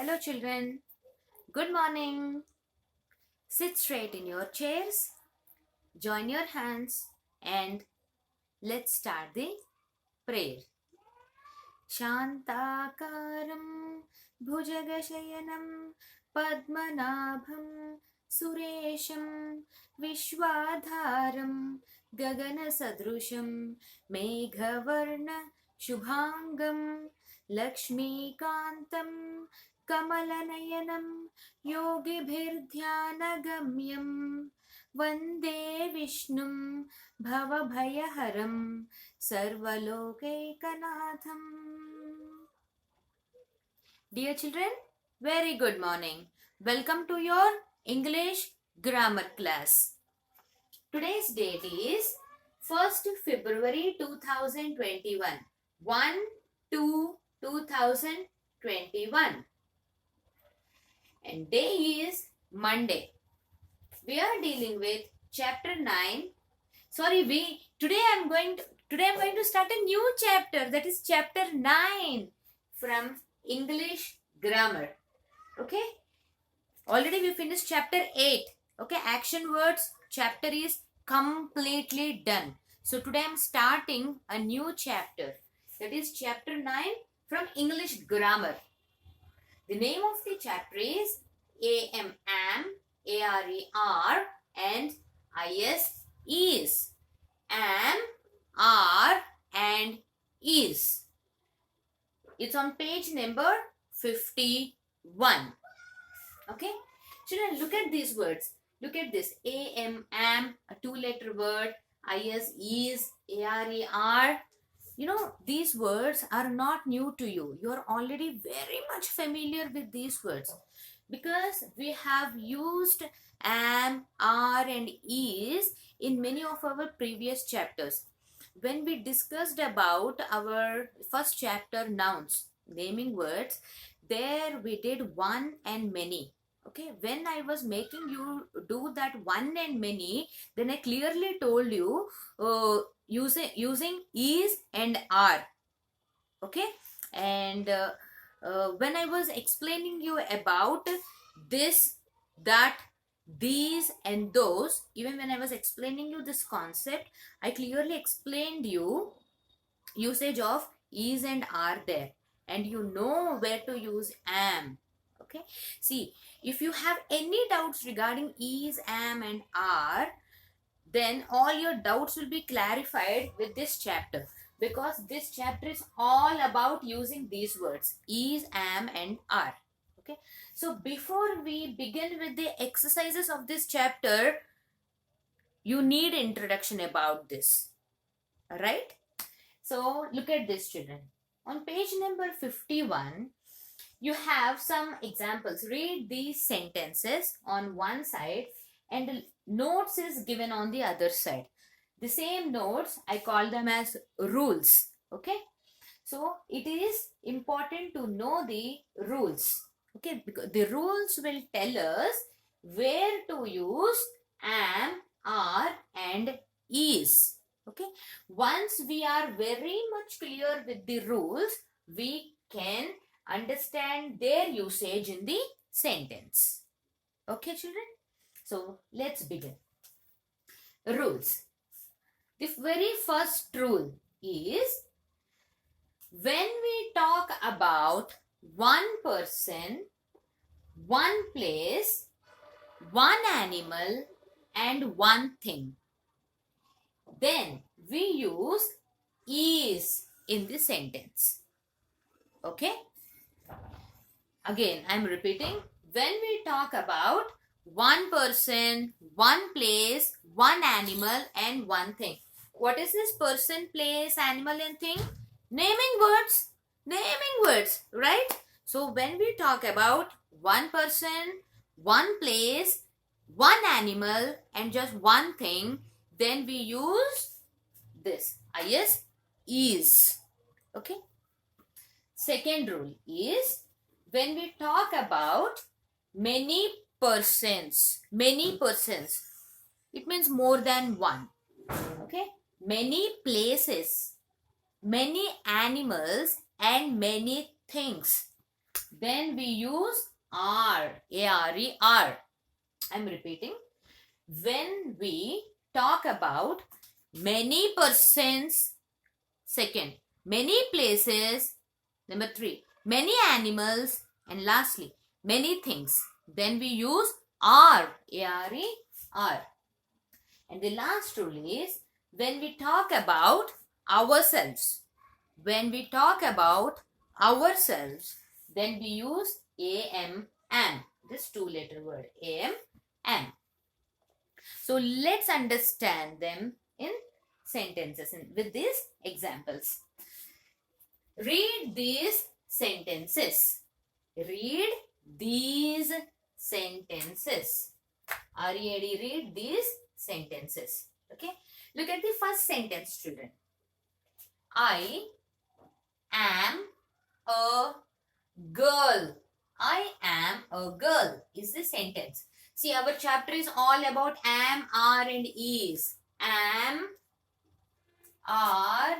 Hello children, good morning. Sit straight in your chairs, join your hands and let's start the prayer. Shantakaram bhujagashayanam padmanabham suresham vishwadharam gaganasadrusham meghavarna shubhangam lakshmikantam कमलनयनं योगिभिर्ध्यानगम्यं वन्दे विष्णुं भवभयहरं सर्वलोकैकनाथं. Dear children, very good morning. Welcome to your English grammar class. Today's date is 1st February 2021. 1/2/2021. And day is Monday. We are dealing with chapter 9. Today I'm going to start a new chapter, that is chapter 9 from English grammar. Okay? Already we finished chapter 8. Okay, action words chapter is completely done. So today I'm starting a new chapter, that is chapter 9 from English grammar. The name of the chapter is am, ARER and is. Am, are and is. It's on page number 51. Okay. Children, look at these words. Look at this. Am, a two-letter word. Is, ARER. You know, these words are not new to you. You are already very much familiar with these words because we have used am, are and is in many of our previous chapters. When we discussed about our first chapter, nouns, naming words, there we did one and many. Okay, when I was making you do that one and many, then I clearly told you using is and are. Okay, and when I was explaining you about this, that, these and those, even when I was explaining you this concept, I clearly explained you usage of is and are there, and you know where to use am. Okay, see, if you have any doubts regarding is, am and are, then all your doubts will be clarified with this chapter, because this chapter is all about using these words is, am and are. Okay, so before we begin with the exercises of this chapter, you need introduction about this. All right, so look at this, children. On page number 51, you have some examples. Read these sentences on one side and the notes is given on the other side. The same notes, I call them as rules. Okay, so it is important to know the rules. Okay, because the rules will tell us where to use am, are and is. Okay, once we are very much clear with the rules, we can understand their usage in the sentence. Okay, children, so let's begin. Rules. The very first rule is, when we talk about one person, one place, one animal and one thing, then we use is in the sentence. Okay, again I'm repeating, when we talk about one person, one place, one animal and one thing. What is this person, place, animal and thing? Naming words, right? So when we talk about one person, one place, one animal and just one thing, then we use this is. Okay, second rule is, when we talk about many persons, it means more than one. Okay, many places, many animals and many things, then we use are, A-R-E-R. I'm repeating. When we talk about many persons, second, many places, number 3, many animals, and lastly, many things, then we use are, A-R-E-R. And the last rule is when we talk about ourselves. When we talk about ourselves, then we use am, am. This 2-letter word, am, am. So let's understand them in sentences with these examples. Read these sentences. Read these sentences. R-E-A-D, read these sentences. Okay. Look at the first sentence, student. I am a girl. I am a girl is the sentence. See, our chapter is all about am, are, and is. Am, are,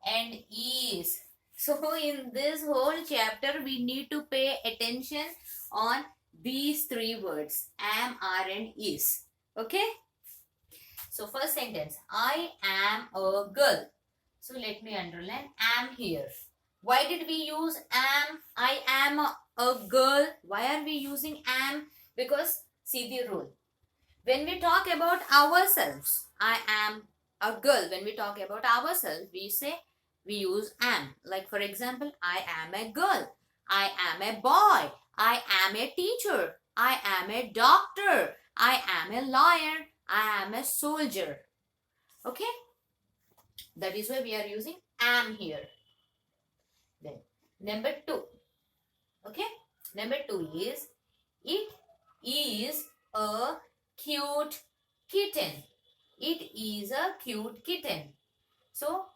and is. So in this whole chapter, we need to pay attention on these 3 words. Am, are, and is. Okay? So first sentence. I am a girl. So let me underline am here. Why did we use am? I am a girl. Why are we using am? Because see the rule. When we talk about ourselves, I am a girl. When we talk about ourselves, we use am. Like for example, I am a girl. I am a boy. I am a teacher. I am a doctor. I am a lawyer. I am a soldier. Okay? That is why we are using am here. Then number 2. Okay? Number 2 is it is a cute kitten. It is a cute kitten. So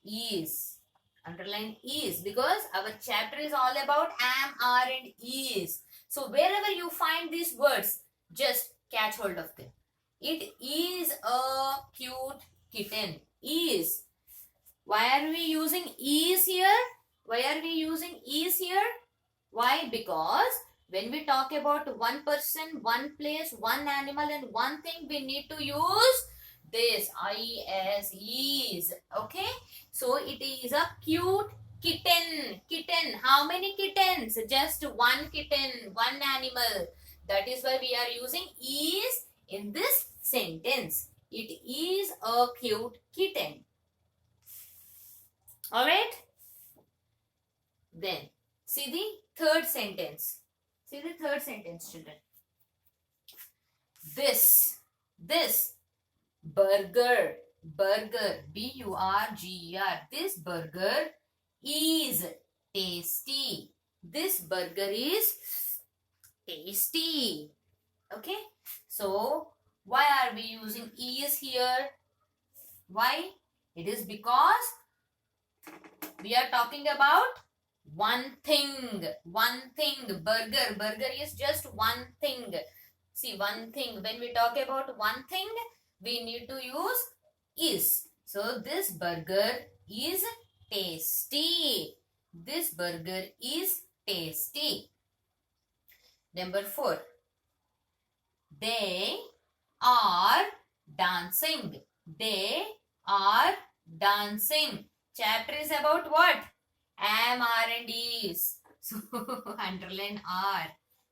is. Underline is because our chapter is all about am, are, and is. So wherever you find these words, just catch hold of them. It is a cute kitten. Is. Why are we using is here? Why are we using is here? Why? Because when we talk about one person, one place, one animal, and one thing, we need to use this is, is. Okay? So it is a cute kitten. Kitten. How many kittens? Just one kitten, one animal. That is why we are using is in this sentence. It is a cute kitten. Alright? Then, see the third sentence. See the third sentence, children. This burger, B-U-R-G-E-R. This burger is tasty. This burger is tasty. Okay? So, why are we using is here? Why? It is because we are talking about one thing. Burger. Burger is just one thing. See, one thing. When we talk about one thing, we need to use is. So, this burger is tasty. This burger is tasty. Number 4. They are dancing. They are dancing. Chapter is about what? Am, are, and is. So, underline are.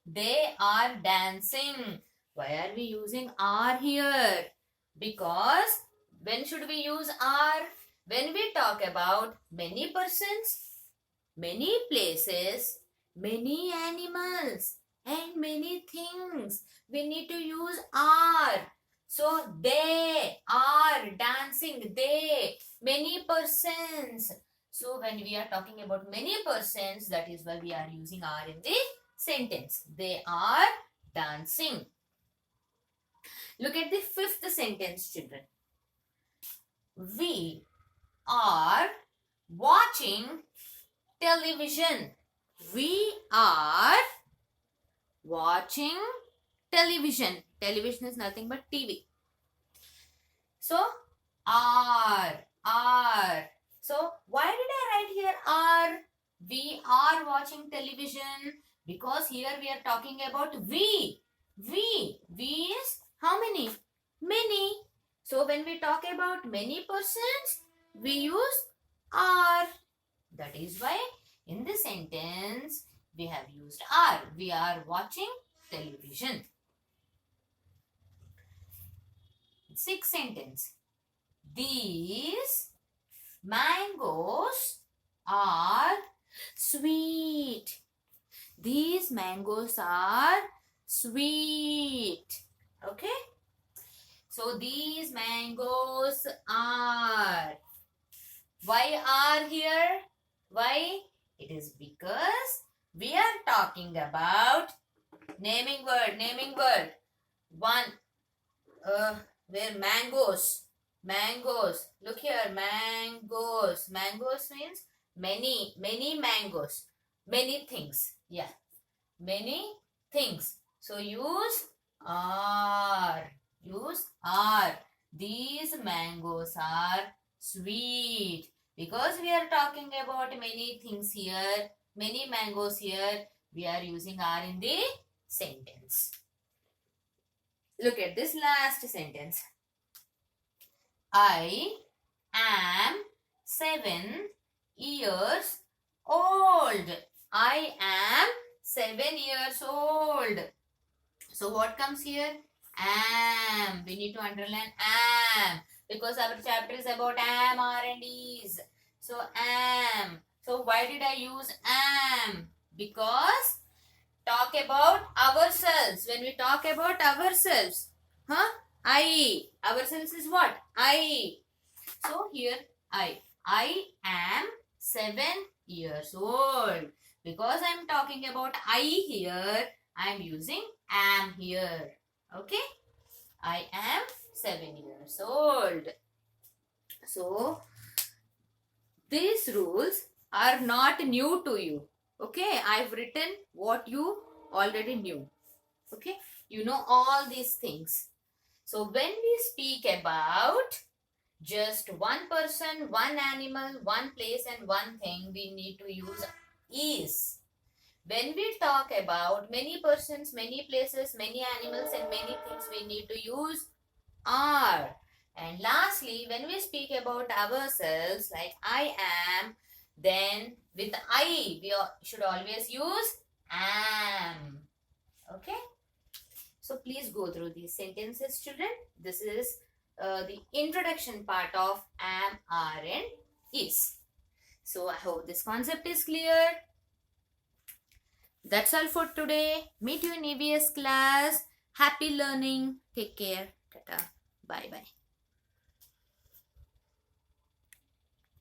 They are dancing. Why are we using are here? Because when should we use are? When we talk about many persons, many places, many animals, and many things, we need to use are. So, they are dancing. They, many persons. So, when we are talking about many persons, that is why we are using are in the sentence. They are dancing. Look at the fifth sentence, children. We are watching television. We are watching television. Television is nothing but TV. So, are. So, why did I write here are? We are watching television because here we are talking about we. We is how many? Many. So when we talk about many persons, we use are. That is why in this sentence we have used are. We are watching television. Sixth sentence. These mangoes are sweet. These mangoes are sweet. Okay. So these mangoes are. Why are here? Why? It is because we are talking about naming word. One, where mangoes. Look here, mangoes. Mangoes means many mangoes. Many things. Yeah, many things. So use are. These mangoes are sweet. Because we are talking about many things here, many mangoes here, we are using are in the sentence. Look at this last sentence. I am 7 years old. I am 7 years old. So what comes here? Am. We need to underline am because our chapter is about am, are and is. So am. So why did I use am? Because talk about ourselves. When we talk about ourselves, I. Ourselves is what? I. So here I am 7 years old. Because I am talking about I here, I am using am here. Okay? I am 7 years old. So these rules are not new to you. Okay? I've written what you already knew. Okay? You know all these things. So when we speak about just one person, one animal, one place and one thing, we need to use is. When we talk about many persons, many places, many animals and many things, we need to use are. And lastly, when we speak about ourselves like I am, then with I, we should always use am. Okay? So please go through these sentences, children. This is the introduction part of am, are and is. So I hope this concept is clear. That's all for today. Meet you in EVS class. Happy learning. Take care. Tata. Bye bye.